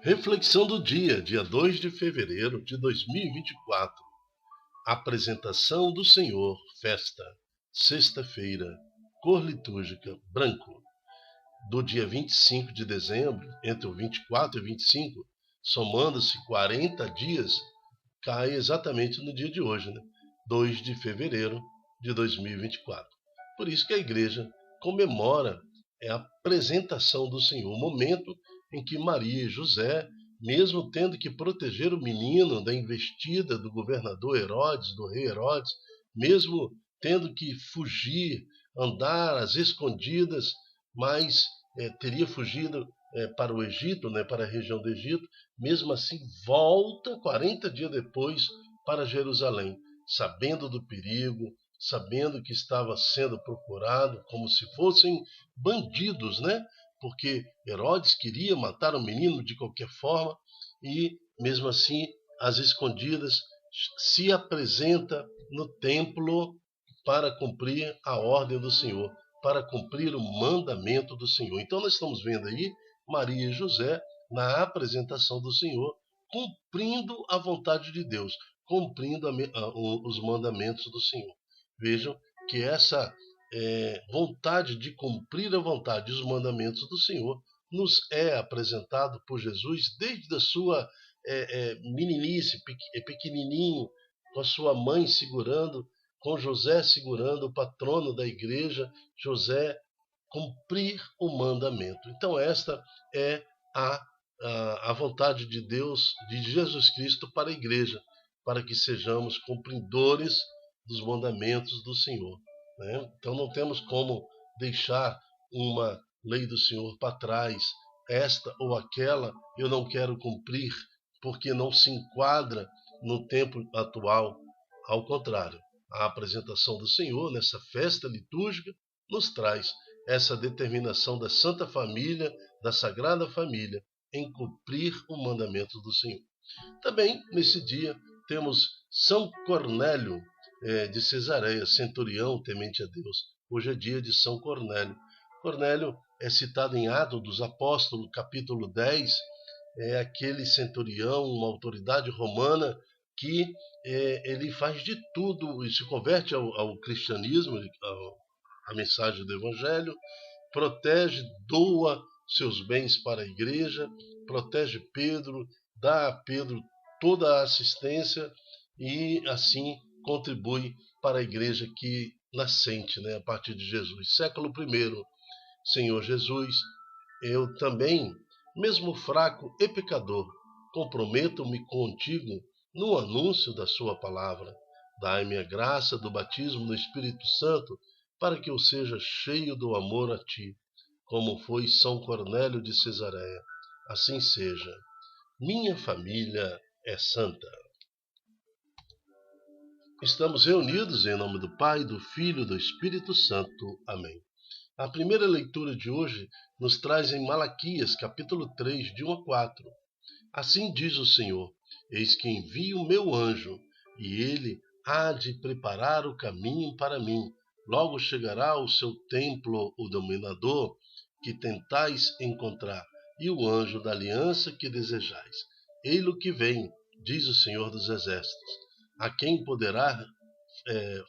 Reflexão do dia 2 de fevereiro de 2024. Apresentação do Senhor, festa, sexta-feira, cor litúrgica, branco. Do dia 25 de dezembro, entre o 24 e 25, somando-se 40 dias, cai exatamente no dia de hoje, 2 de fevereiro de 2024. Por isso que a igreja comemora a apresentação do Senhor, o momento em que Maria e José, mesmo tendo que proteger o menino da investida do governador Herodes, do rei Herodes, mesmo tendo que fugir, andar às escondidas, mas teria fugido para o Egito, para a região do Egito, mesmo assim volta 40 dias depois para Jerusalém, sabendo do perigo, sabendo que estava sendo procurado como se fossem bandidos, porque Herodes queria matar o menino de qualquer forma e, mesmo assim, às escondidas, se apresenta no templo para cumprir a ordem do Senhor, para cumprir o mandamento do Senhor. Então nós estamos vendo aí Maria e José na apresentação do Senhor, cumprindo a vontade de Deus, cumprindo os mandamentos do Senhor. Vejam que essa vontade de cumprir a vontade e os mandamentos do Senhor nos é apresentado por Jesus desde a sua meninice, pequenininho, com a sua mãe segurando, com José segurando, o patrono da igreja, José, cumprir o mandamento. Então esta é a vontade de Deus, de Jesus Cristo para a igreja, para que sejamos cumpridores dos mandamentos do Senhor. Então não temos como deixar uma lei do Senhor para trás, esta ou aquela eu não quero cumprir, porque não se enquadra no tempo atual. Ao contrário, a apresentação do Senhor nessa festa litúrgica nos traz essa determinação da Santa Família, da Sagrada Família, em cumprir o mandamento do Senhor. Também, nesse dia, temos São Cornélio de Cesareia, centurião temente a Deus. Hoje é dia de São Cornélio. Cornélio é citado em Atos dos Apóstolos, capítulo 10, é aquele centurião, uma autoridade romana, que ele faz de tudo e se converte ao cristianismo, à mensagem do Evangelho, protege, doa seus bens para a igreja, protege Pedro, dá a Pedro toda a assistência e assim contribui para a igreja que nascente, a partir de Jesus. Século I, Senhor Jesus, eu também, mesmo fraco e pecador, comprometo-me contigo no anúncio da sua palavra. Dai-me a graça do batismo no Espírito Santo, para que eu seja cheio do amor a ti, como foi São Cornélio de Cesareia. Assim seja. Minha família é santa. Estamos reunidos em nome do Pai, do Filho e do Espírito Santo. Amém. A primeira leitura de hoje nos traz em Malaquias, capítulo 3, de 1 a 4. Assim diz o Senhor: eis que envio o meu anjo, e ele há de preparar o caminho para mim. Logo chegará ao seu templo o dominador que tentais encontrar, e o anjo da aliança que desejais. Ei-lo que vem, diz o Senhor dos Exércitos. A quem poderá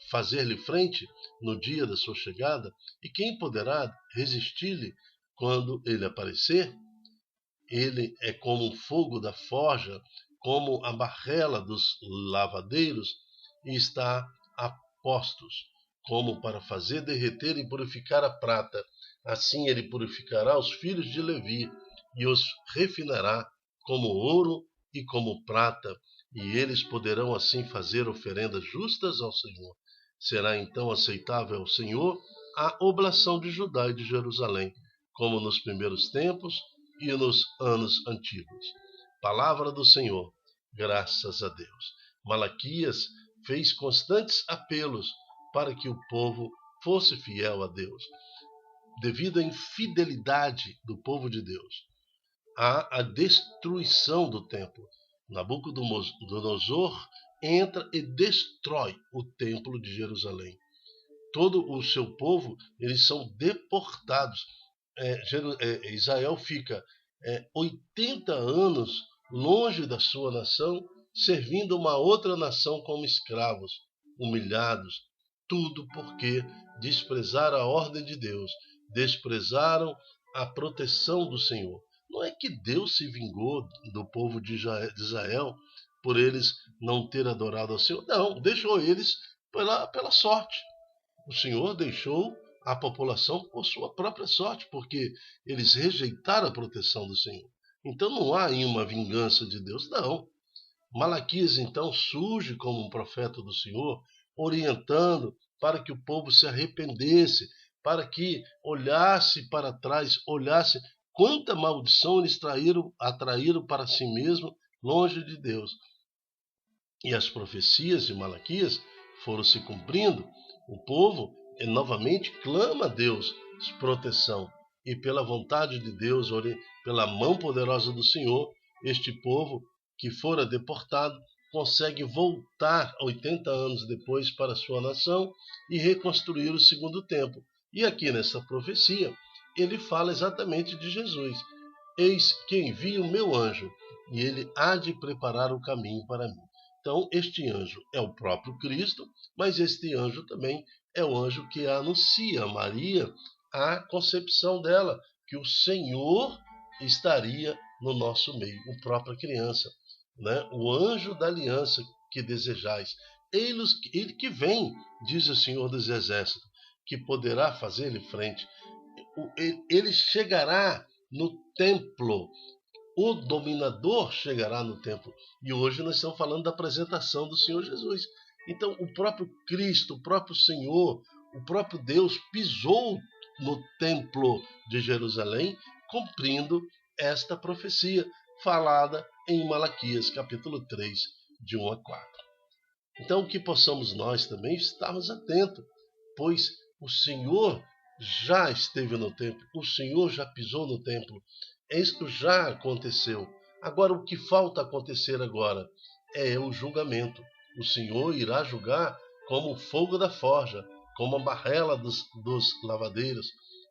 fazer-lhe frente no dia da sua chegada? E quem poderá resistir-lhe quando ele aparecer? Ele é como um fogo da forja, como a barrela dos lavadeiros, e está a postos, como para fazer derreter e purificar a prata. Assim ele purificará os filhos de Levi e os refinará como ouro e como prata, e eles poderão assim fazer oferendas justas ao Senhor. Será então aceitável ao Senhor a oblação de Judá e de Jerusalém, como nos primeiros tempos e nos anos antigos. Palavra do Senhor, graças a Deus. Malaquias fez constantes apelos para que o povo fosse fiel a Deus. Devido à infidelidade do povo de Deus, há a destruição do templo. Nabucodonosor entra e destrói o templo de Jerusalém. Todo o seu povo, eles são deportados. Israel fica 80 anos longe da sua nação, servindo uma outra nação como escravos, humilhados, tudo porque desprezaram a ordem de Deus, desprezaram a proteção do Senhor. Não é que Deus se vingou do povo de Israel por eles não ter adorado ao Senhor. Não, deixou eles pela sorte. O Senhor deixou a população por sua própria sorte, porque eles rejeitaram a proteção do Senhor. Então não há aí uma vingança de Deus, não. Malaquias então surge como um profeta do Senhor, orientando para que o povo se arrependesse, para que olhasse para trás, olhasse quanta maldição eles atraíram para si mesmo, longe de Deus. E as profecias de Malaquias foram se cumprindo. O povo novamente clama a Deus proteção. E pela vontade de Deus, pela mão poderosa do Senhor, este povo que fora deportado consegue voltar 80 anos depois para sua nação e reconstruir o segundo templo. E aqui nessa profecia, ele fala exatamente de Jesus. Eis que envio o meu anjo, e ele há de preparar o caminho para mim. Então, este anjo é o próprio Cristo, mas este anjo também é o anjo que anuncia a Maria a concepção dela, que o Senhor estaria no nosso meio, a própria criança, né? O anjo da aliança que desejais. Ele que vem, diz o Senhor dos Exércitos, que poderá fazer-lhe frente. Ele chegará no templo. O dominador chegará no templo. E hoje nós estamos falando da apresentação do Senhor Jesus. Então, o próprio Cristo, o próprio Senhor, o próprio Deus pisou no templo de Jerusalém, cumprindo esta profecia falada em Malaquias, capítulo 3, de 1 a 4. Então, que possamos nós também estarmos atentos, pois o Senhor já esteve no templo, o Senhor já pisou no templo. Isto já aconteceu. Agora, o que falta acontecer agora é o julgamento. O Senhor irá julgar como o fogo da forja, como a barrela dos lavadeiros,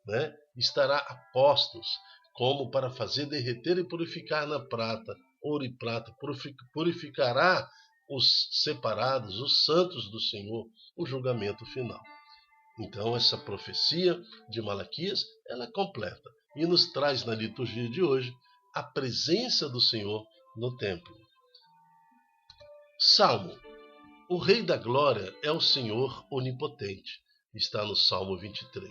né? Estará a postos, como para fazer derreter e purificar na prata, ouro e prata. Purificará os separados, os santos do Senhor, o julgamento final. Então, essa profecia de Malaquias, ela é completa e nos traz na liturgia de hoje a presença do Senhor no templo. Salmo. O Rei da Glória é o Senhor onipotente. Está no Salmo 23.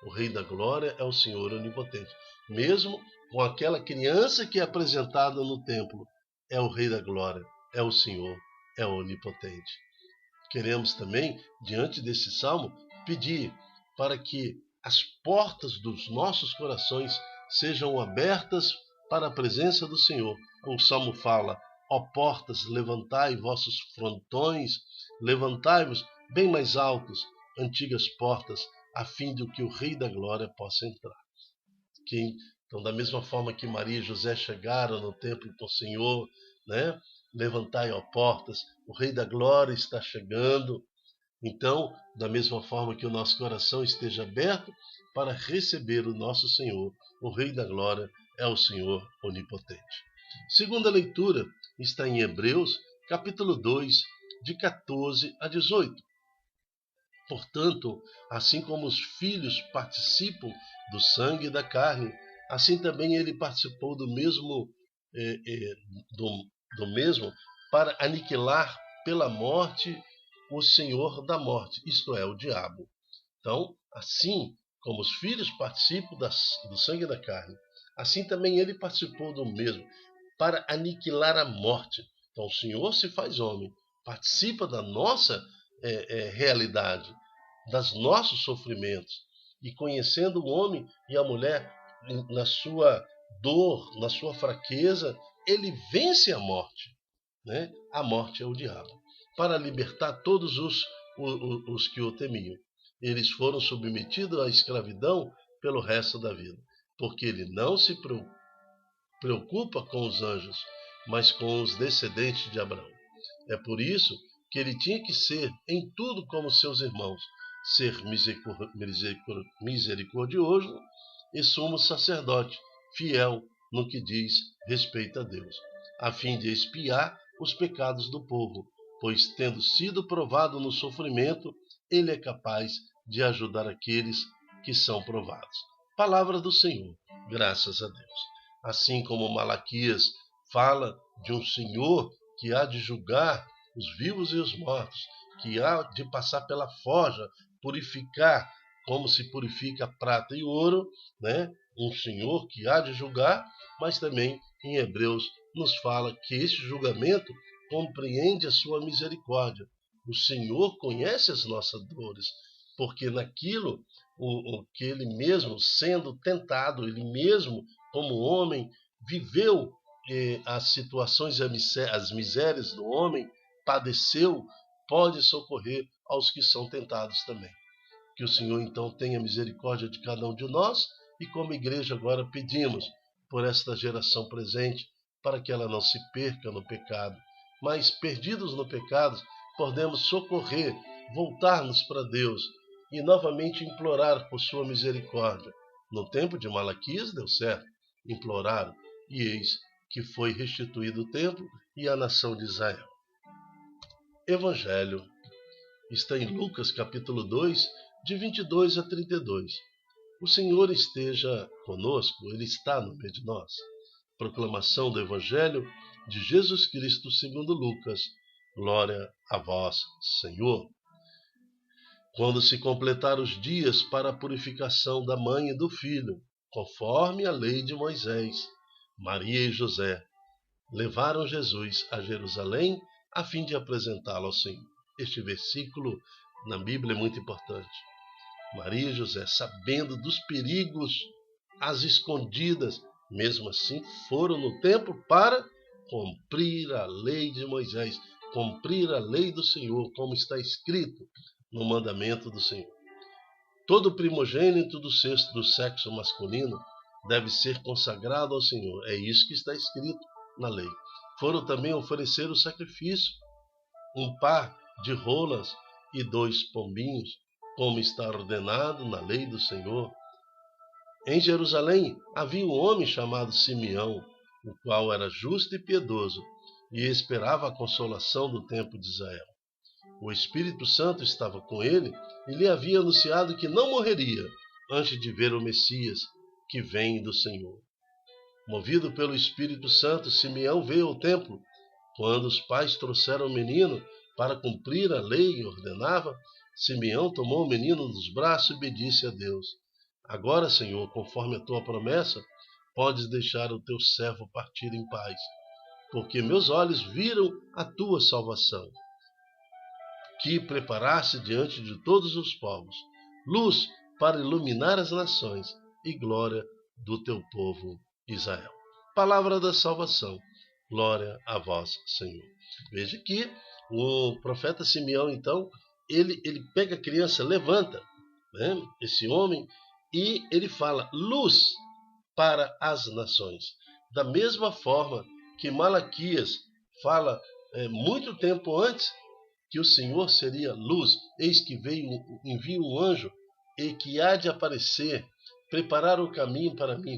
O Rei da Glória é o Senhor onipotente. Mesmo com aquela criança que é apresentada no templo, é o Rei da Glória, é o Senhor, é o onipotente. Queremos também, diante desse salmo, pedir para que as portas dos nossos corações sejam abertas para a presença do Senhor. O salmo fala: ó portas, levantai vossos frontões, levantai-vos bem mais altos, antigas portas, a fim de que o Rei da Glória possa entrar. Então, da mesma forma que Maria e José chegaram no templo com o Senhor, né? Levantai, ó portas, o Rei da Glória está chegando. Então, da mesma forma que o nosso coração esteja aberto para receber o nosso Senhor, o Rei da Glória é o Senhor onipotente. Segunda leitura está em Hebreus, capítulo 2, de 14 a 18. Portanto, assim como os filhos participam do sangue e da carne, assim também ele participou do mesmo para aniquilar pela morte o senhor da morte, isto é, o diabo. Então, assim como os filhos participam do sangue e da carne, assim também ele participou do mesmo, para aniquilar a morte. Então, o Senhor se faz homem, participa da nossa realidade, dos nossos sofrimentos, e conhecendo o homem e a mulher na sua dor, na sua fraqueza, ele vence a morte. Né? A morte é o diabo, para libertar todos os que o temiam. Eles foram submetidos à escravidão pelo resto da vida, porque ele não se preocupa com os anjos, mas com os descendentes de Abraão. É por isso que ele tinha que ser em tudo como seus irmãos, ser misericordioso e sumo sacerdote, fiel no que diz respeito a Deus, a fim de expiar os pecados do povo, pois, tendo sido provado no sofrimento, ele é capaz de ajudar aqueles que são provados. Palavra do Senhor, graças a Deus. Assim como Malaquias fala de um Senhor que há de julgar os vivos e os mortos, que há de passar pela forja, purificar como se purifica a prata e o ouro, né? Um Senhor que há de julgar, mas também em Hebreus nos fala que esse julgamento compreende a sua misericórdia. O Senhor conhece as nossas dores, porque naquilo o que ele mesmo, sendo tentado, ele mesmo, como homem, viveu as situações e as misérias do homem, padeceu, pode socorrer aos que são tentados também. Que o Senhor então tenha misericórdia de cada um de nós e como igreja agora pedimos por esta geração presente para que ela não se perca no pecado, mas perdidos no pecado podemos socorrer, voltarmos para Deus e novamente implorar por sua misericórdia. No tempo de Malaquias deu certo, imploraram e eis que foi restituído o templo e a nação de Israel. Evangelho está em Lucas capítulo 2, de 22 a 32. O Senhor esteja conosco, Ele está no meio de nós. Proclamação do Evangelho de Jesus Cristo segundo Lucas. Glória a vós, Senhor. Quando se completaram os dias para a purificação da mãe e do filho, conforme a lei de Moisés, Maria e José levaram Jesus a Jerusalém a fim de apresentá-lo ao Senhor. Este versículo na Bíblia é muito importante. Maria e José, sabendo dos perigos às escondidas, mesmo assim foram no templo para cumprir a lei de Moisés, cumprir a lei do Senhor, como está escrito no mandamento do Senhor. Todo primogênito do sexo masculino deve ser consagrado ao Senhor. É isso que está escrito na lei. Foram também oferecer o sacrifício, um par de rolas e 2 pombinhos, como está ordenado na lei do Senhor. Em Jerusalém havia um homem chamado Simeão, o qual era justo e piedoso, e esperava a consolação do tempo de Israel. O Espírito Santo estava com ele e lhe havia anunciado que não morreria antes de ver o Messias, que vem do Senhor. Movido pelo Espírito Santo, Simeão veio ao templo. Quando os pais trouxeram o menino para cumprir a lei e ordenava, Simeão tomou o menino nos braços e bendisse a Deus. Agora, Senhor, conforme a tua promessa, podes deixar o teu servo partir em paz, porque meus olhos viram a tua salvação, que preparaste diante de todos os povos, luz para iluminar as nações e glória do teu povo Israel. Palavra da salvação. Glória a vós, Senhor. Veja que o profeta Simeão, então, ele pega a criança, levanta, né, esse homem, e ele fala luz para as nações. Da mesma forma que Malaquias fala muito tempo antes que o Senhor seria luz, eis que envia um anjo e que há de aparecer, preparar o caminho para mim.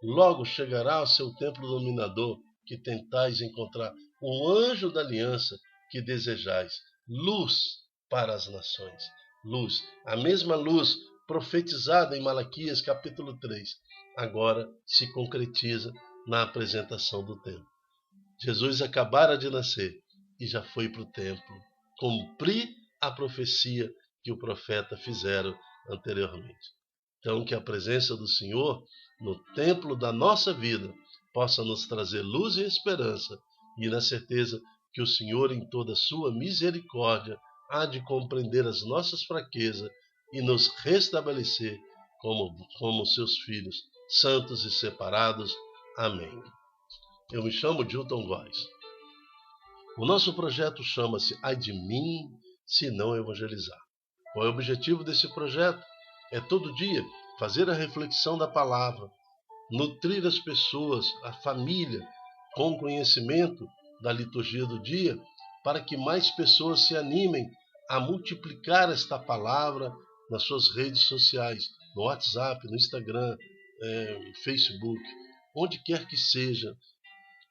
Logo chegará ao seu templo dominador, que tentais encontrar, o anjo da aliança que desejais, luz para as nações. Luz, a mesma luz profetizada em Malaquias capítulo 3, agora se concretiza na apresentação do templo. Jesus acabara de nascer e já foi para o templo cumprir a profecia que o profeta fizera anteriormente. Então, que a presença do Senhor no templo da nossa vida possa nos trazer luz e esperança, e na certeza que o Senhor, em toda a sua misericórdia, há de compreender as nossas fraquezas e nos restabelecer como seus filhos, santos e separados. Amém. Eu me chamo Dilton Góes. O nosso projeto chama-se Ai de mim, se não evangelizar. Qual é o objetivo desse projeto? É todo dia fazer a reflexão da palavra, nutrir as pessoas, a família, com conhecimento da liturgia do dia, para que mais pessoas se animem a multiplicar esta palavra nas suas redes sociais, no WhatsApp, no Instagram, no Facebook, onde quer que seja,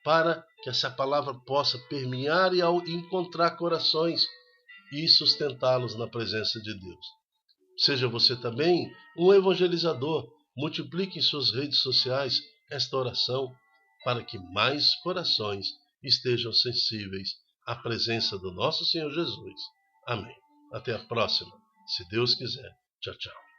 para que essa palavra possa permear e encontrar corações e sustentá-los na presença de Deus. Seja você também um evangelizador. Multiplique em suas redes sociais esta oração para que mais corações estejam sensíveis à presença do nosso Senhor Jesus. Amém. Até a próxima, se Deus quiser. Tchau, tchau.